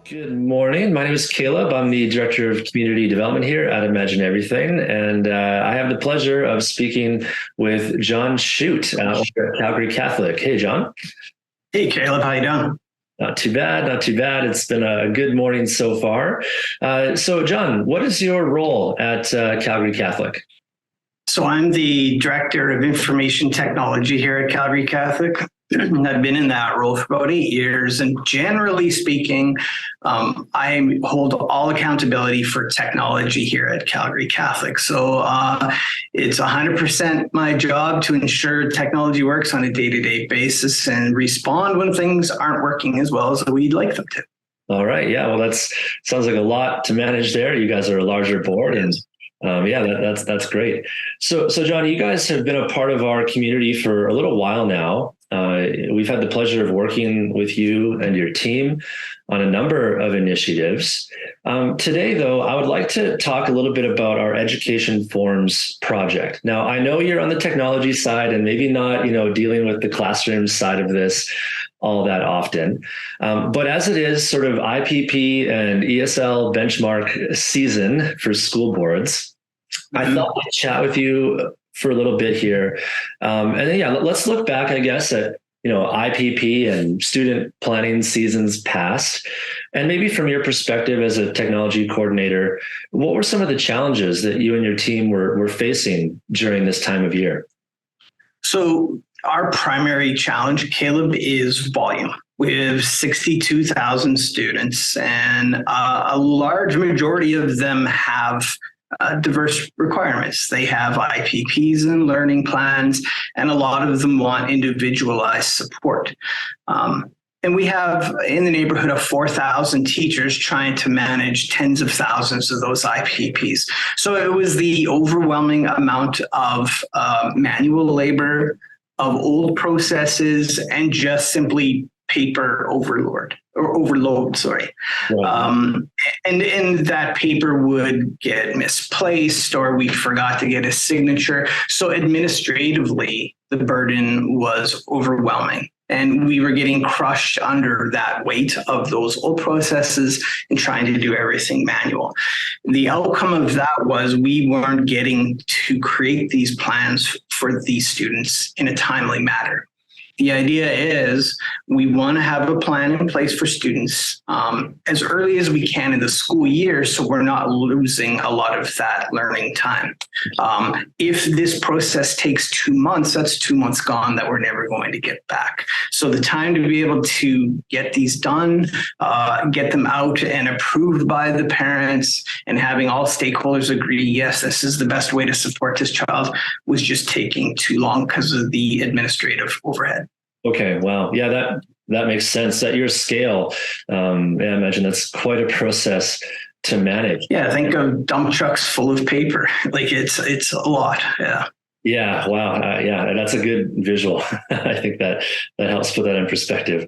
Good morning. My name is Caleb. I'm the Director of Community Development here at Imagine Everything, and I have the pleasure of speaking with John Schutte over at Calgary Catholic. Hey, John. Hey, Caleb, how you doing? Not too bad, not too bad. It's been a good morning so far. So, John, what is your role at Calgary Catholic? So I'm the Director of Information Technology here at Calgary Catholic. I've been in that role for about 8 years, and generally speaking, I hold all accountability for technology here at Calgary Catholic. So it's 100% my job to ensure technology works on a day-to-day basis and respond when things aren't working as well as we'd like them to. All right. Yeah. Well, sounds like a lot to manage there. You guys are a larger board, and that's great. So John, you guys have been a part of our community for a little while now. We've had the pleasure of working with you and your team on a number of initiatives. Today, though, I would like to talk a little bit about our Education Forums project. Now, I know you're on the technology side and maybe not, dealing with the classroom side of this all that often. But as it is sort of IPP and ESL benchmark season for school boards, I thought I'd chat with you for a little bit here. And then, let's look back, I guess, at, IPP and student planning seasons past. And maybe from your perspective as a technology coordinator, what were some of the challenges that you and your team were facing during this time of year? So our primary challenge, Caleb, is volume. We have 62,000 students, and a large majority of them have diverse requirements. They have IPPs and learning plans, and a lot of them want individualized support. And we have in the neighborhood of 4,000 teachers trying to manage tens of thousands of those IPPs. So it was the overwhelming amount of manual labor, of old processes, and just simply paper overload. Right. And that paper would get misplaced, or we forgot to get a signature. So administratively, the burden was overwhelming. And we were getting crushed under that weight of those old processes and trying to do everything manual. The outcome of that was we weren't getting to create these plans for these students in a timely manner. The idea is we want to have a plan in place for students as early as we can in the school year, so we're not losing a lot of that learning time. If this process takes 2 months, that's 2 months gone that we're never going to get back. So the time to be able to get these done, get them out and approved by the parents, and having all stakeholders agree, yes, this is the best way to support this child, was just taking too long because of the administrative overhead. Okay. Wow. Yeah, that makes sense. At your scale, I imagine that's quite a process to manage. Yeah, think of dump trucks full of paper. Like it's a lot. Yeah. Yeah. Wow. Yeah, that's a good visual. I think that helps put that in perspective.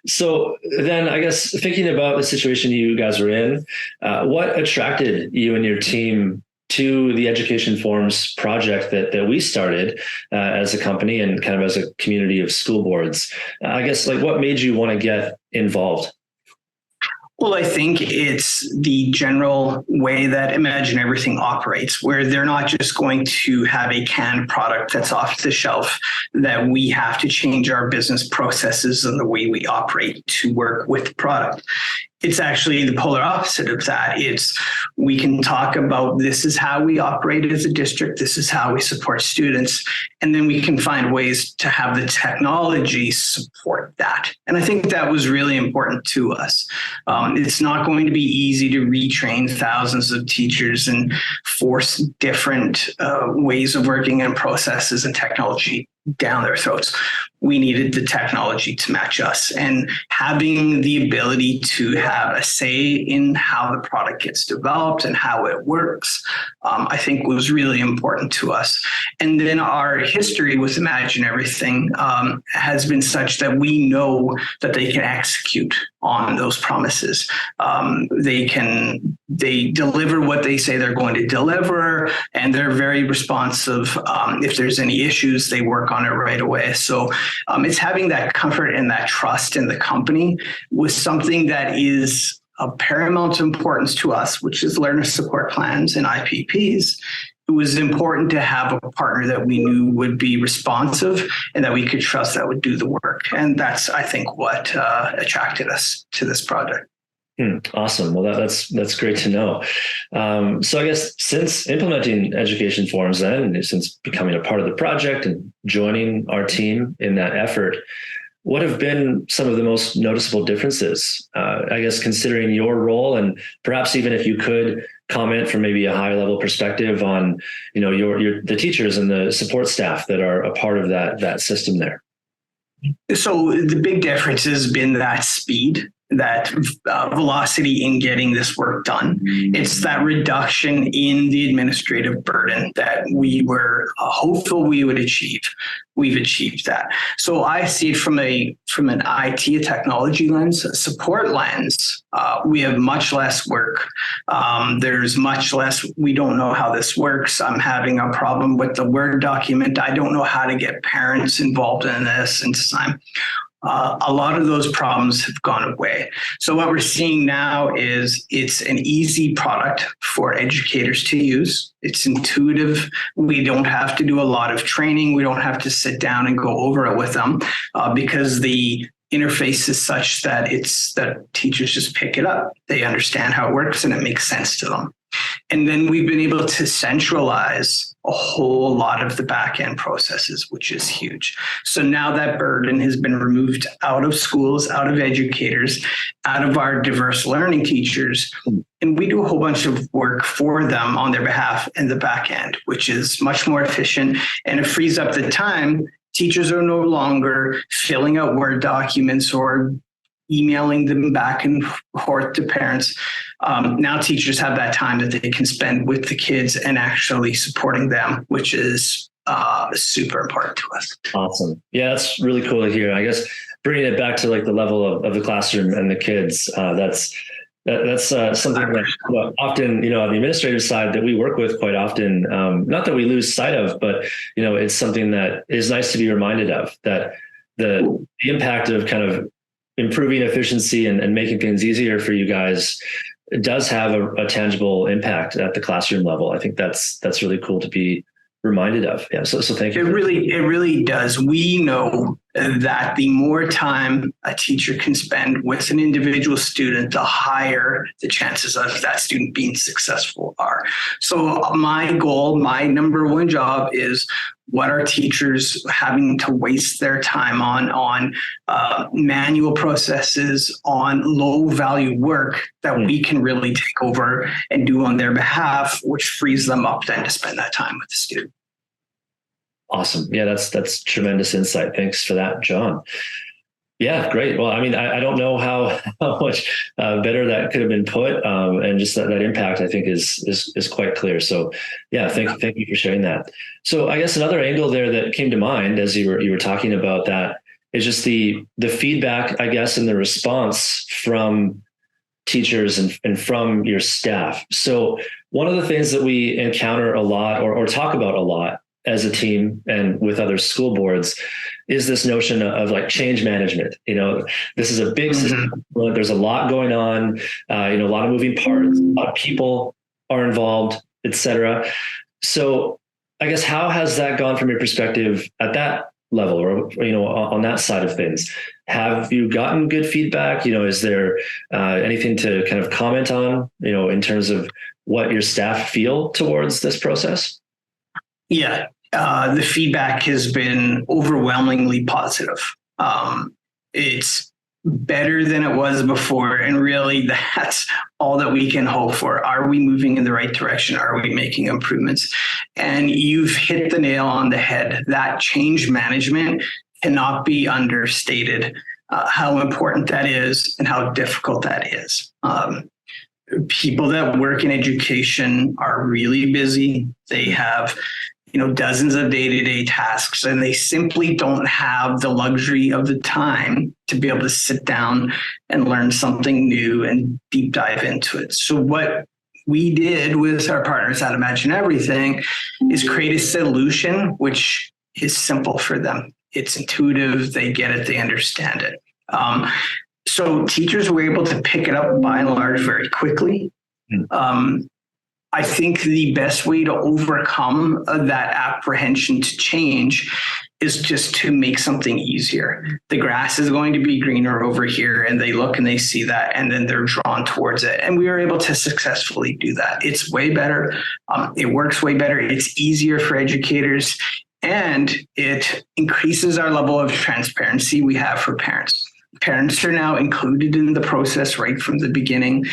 So then, I guess thinking about the situation you guys were in, what attracted you and your team to the Education Forums project that we started as a company and kind of as a community of school boards? I guess, what made you want to get involved? Well, I think it's the general way that Imagine Everything operates, where they're not just going to have a canned product that's off the shelf, that we have to change our business processes and the way we operate to work with the product. It's actually the polar opposite of that. It's we can talk about this is how we operate as a district, this is how we support students, and then we can find ways to have the technology support that. And I think that was really important to us. It's not going to be easy to retrain thousands of teachers and force different ways of working and processes and technology down their throats. We needed the technology to match us, and having the ability to have a say in how the product gets developed and how it works, I think was really important to us. And then our history with Imagine Everything has been such that we know that they can execute on those promises. They deliver what they say they're going to deliver, and they're very responsive. If there's any issues, they work on it right away. So it's having that comfort and that trust in the company was something that is of paramount importance to us, which is learner support plans and IPPs, it was important to have a partner that we knew would be responsive and that we could trust that would do the work. And that's, I think, what attracted us to this project. Awesome. Well, that's great to know. So I guess since implementing education forums then, since becoming a part of the project and joining our team in that effort, what have been some of the most noticeable differences? I guess considering your role, and perhaps even if you could comment from maybe a high level perspective on, the teachers and the support staff that are a part of that system there. So the big difference has been that speed, that velocity in getting this work done. It's that reduction in the administrative burden that we were hopeful we would achieve. We've achieved that. So I see it from an IT, a technology lens, a support lens. We have much less work. There's much less. We don't know how this works. I'm having a problem with the Word document. I don't know how to get parents involved in this and time. A lot of those problems have gone away. So what we're seeing now is it's an easy product for educators to use. It's intuitive. We don't have to do a lot of training. We don't have to sit down and go over it with them because the interface is such that teachers just pick it up. They understand how it works and it makes sense to them. And then we've been able to centralize a whole lot of the back-end processes, which is huge. So now that burden has been removed out of schools, out of educators, out of our diverse learning teachers. And we do a whole bunch of work for them on their behalf in the back end, which is much more efficient, and it frees up the time. Teachers are no longer filling out Word documents or emailing them back and forth to parents. Now teachers have that time that they can spend with the kids and actually supporting them, which is super important to us. Awesome. Yeah, that's really cool to hear. I guess bringing it back to like the level of the classroom and the kids, that's something that often, on the administrative side that we work with quite often, not that we lose sight of, but, it's something that is nice to be reminded of, that the impact of kind of improving efficiency and making things easier for you guys does have a tangible impact at the classroom level. I think that's really cool to be reminded of. Yeah. So thank you. It really does. We know that the more time a teacher can spend with an individual student, the higher the chances of that student being successful are. So my goal, my number one job is what are teachers having to waste their time on manual processes, on low value work that we can really take over and do on their behalf, which frees them up then to spend that time with the student. Awesome. Yeah, that's tremendous insight. Thanks for that, John. Yeah, great. Well, I mean, I don't know how much better that could have been put, and just that impact, I think, is quite clear. So, yeah, thank you for sharing that. So, I guess another angle there that came to mind as you were talking about that is just the feedback, I guess, and the response from teachers and from your staff. So, one of the things that we encounter a lot or talk about a lot as a team and with other school boards is this notion of like change management. This is a big system. There's a lot going on, a lot of moving parts, a lot of people are involved, et cetera. So I guess how has that gone from your perspective at that level or, on that side of things? Have you gotten good feedback? Is there anything to kind of comment on, in terms of what your staff feel towards this process? Yeah. The feedback has been overwhelmingly positive. It's better than it was before. And really, that's all that we can hope for. Are we moving in the right direction? Are we making improvements? And you've hit the nail on the head. That change management cannot be understated, how important that is and how difficult that is. People that work in education are really busy. They have dozens of day-to-day tasks, and they simply don't have the luxury of the time to be able to sit down and learn something new and deep dive into it. So what we did with our partners at Imagine Everything is create a solution which is simple for them. It's intuitive. They get it. They understand it. So teachers were able to pick it up by and large very quickly. I think the best way to overcome that apprehension to change is just to make something easier. The grass is going to be greener over here, and they look and they see that, and then they're drawn towards it. And we were able to successfully do that. It's way better. It works way better. It's easier for educators, and it increases our level of transparency we have for parents. Parents are now included in the process right from the beginning.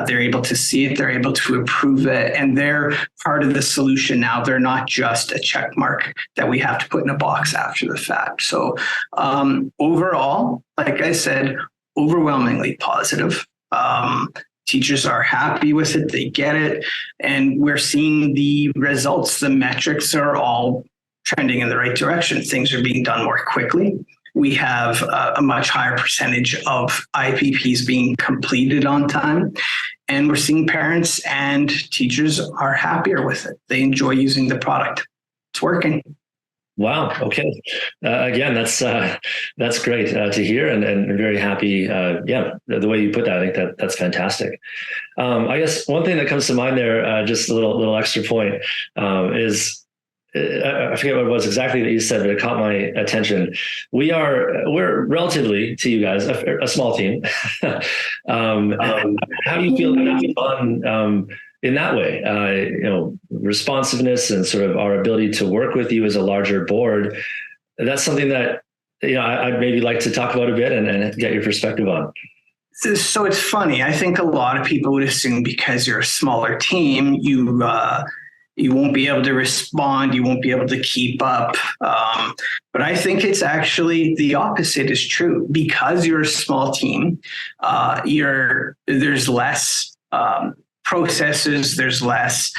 They're able to see it, they're able to approve it, and they're part of the solution now. They're not just a check mark that we have to put in a box after the fact. So overall, like I said, overwhelmingly positive. Teachers are happy with it, they get it, and we're seeing the results. The metrics are all trending in the right direction. Things are being done more quickly. We have a much higher percentage of IPPs being completed on time, and we're seeing parents and teachers are happier with it. They enjoy using the product. It's working. Wow. Okay. Again, that's great to hear, and very happy. The way you put that, I think that's fantastic. I guess one thing that comes to mind there, just a little extra point, is. I forget what it was exactly that you said, but it caught my attention. We're relatively to you guys a small team. How do you feel on in that way? Responsiveness and sort of our ability to work with you as a larger board. That's something that I'd maybe like to talk about a bit and get your perspective on. So it's funny. I think a lot of people would assume because you're a smaller team, you won't be able to respond. You won't be able to keep up. But I think it's actually the opposite is true. Because you're a small team, there's less processes, there's less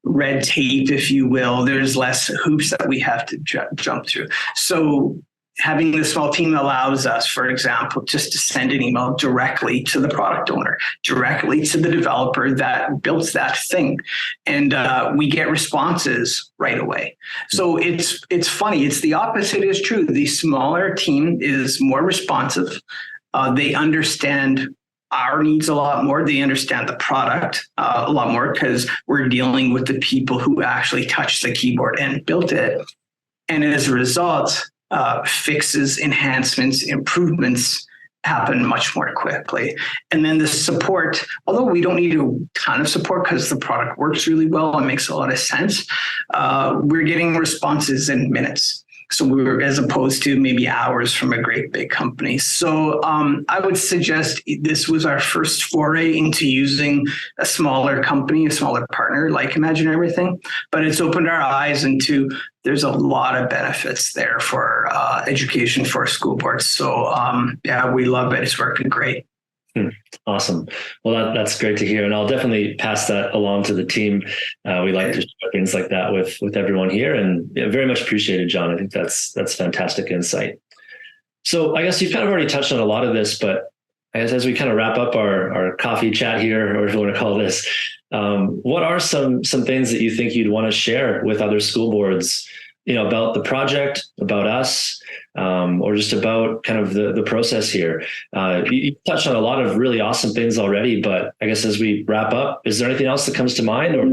red tape, if you will. There's less hoops that we have to jump through. So having the small team allows us, for example, just to send an email directly to the product owner, directly to the developer that built that thing. And we get responses right away. So it's funny. It's the opposite is true. The smaller team is more responsive. They understand our needs a lot more. They understand the product a lot more because we're dealing with the people who actually touched the keyboard and built it. And as a result, fixes, enhancements, improvements happen much more quickly. And then the support, although we don't need a ton of support because the product works really well and makes a lot of sense, we're getting responses in minutes. So we're as opposed to maybe hours from a great big company. So I would suggest this was our first foray into using a smaller company, a smaller partner like Imagine Everything, but it's opened our eyes into there's a lot of benefits there for education for school boards. So we love it. It's working great. Awesome. Well, that's great to hear. And I'll definitely pass that along to the team. We like to share things like that with everyone here, and very much appreciated, John. I think that's fantastic insight. So I guess you've kind of already touched on a lot of this, but as we kind of wrap up our coffee chat here, or if you want to call this, what are some things that you think you'd want to share with other school boards, about the project, about us, or just about kind of the process here? You touched on a lot of really awesome things already, but I guess as we wrap up, is there anything else that comes to mind? Or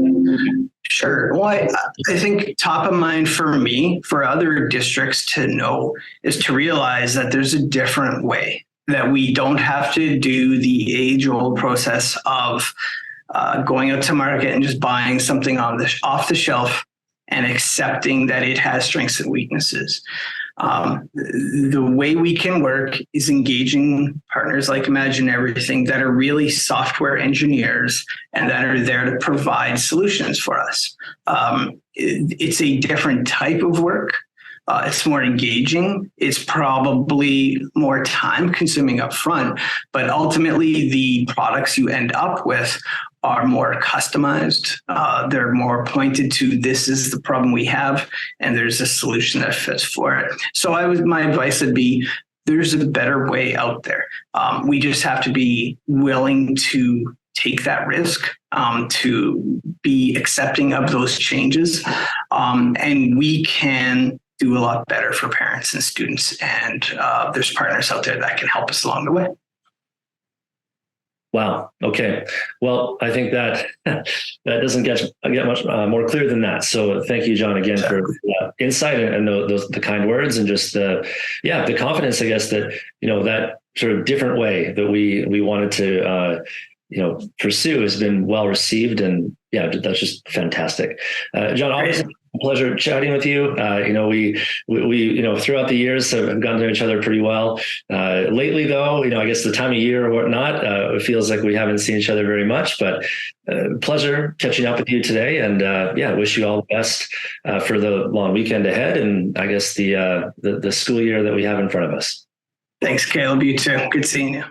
Sure. Well, I think top of mind for me, for other districts to know, is to realize that there's a different way, that we don't have to do the age-old process of going out to market and just buying something off the shelf and accepting that it has strengths and weaknesses. The way we can work is engaging partners like Imagine Everything that are really software engineers and that are there to provide solutions for us. It's a different type of work. It's more engaging. It's probably more time consuming up front, but ultimately the products you end up with are more customized. They're more pointed to this is the problem we have, and there's a solution that fits for it. So my advice would be there's a better way out there. We just have to be willing to take that risk, to be accepting of those changes, and we can do a lot better for parents and students. And there's partners out there that can help us along the way. Wow. Okay. Well, I think that that doesn't get much more clear than that. So thank you, John, again for insight and the kind words and just the confidence, I guess, that that sort of different way that we wanted to pursue has been well received, and yeah, that's just fantastic. John, obviously, a pleasure chatting with you. We throughout the years have gotten to know each other pretty well. Lately, though, I guess the time of year or whatnot, it feels like we haven't seen each other very much. But pleasure catching up with you today, and wish you all the best for the long weekend ahead, and I guess the school year that we have in front of us. Thanks, Caleb. You too. Good seeing you.